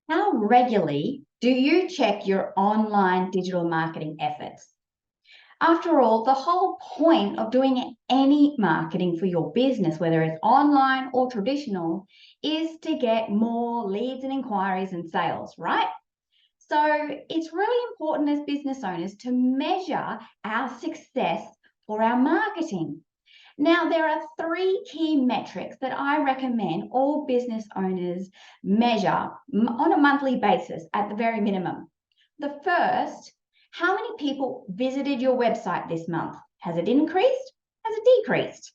How regularly do you check your online digital marketing efforts? After all, the whole point of doing any marketing for your business, whether it's online or traditional, is to get more leads and inquiries and sales, right? So it's really important as business owners to measure our success for our marketing. Now, there are three key metrics that I recommend all business owners measure on a monthly basis at the very minimum. The first, how many people visited your website this month? Has it increased? Has it decreased?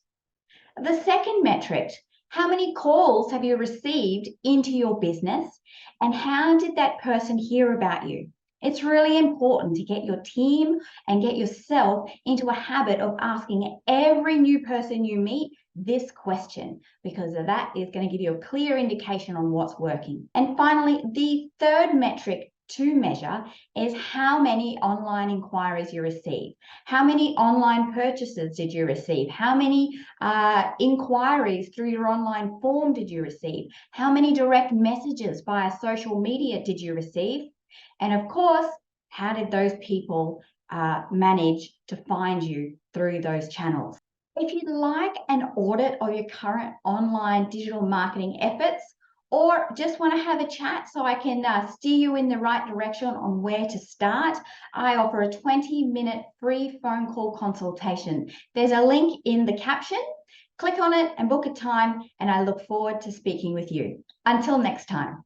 The second metric, how many calls have you received into your business and how did that person hear about you? It's really important to get your team and get yourself into a habit of asking every new person you meet this question, because that is going to give you a clear indication on what's working. And finally, the third metric to measure is how many online inquiries you receive. How many online purchases did you receive? How many inquiries through your online form did you receive? How many direct messages via social media did you receive? And of course, how did those people manage to find you through those channels? If you'd like an audit of your current online digital marketing efforts, or just want to have a chat so I can steer you in the right direction on where to start, I offer a 20-minute free phone call consultation. There's a link in the caption. Click on it and book a time, and I look forward to speaking with you. Until next time.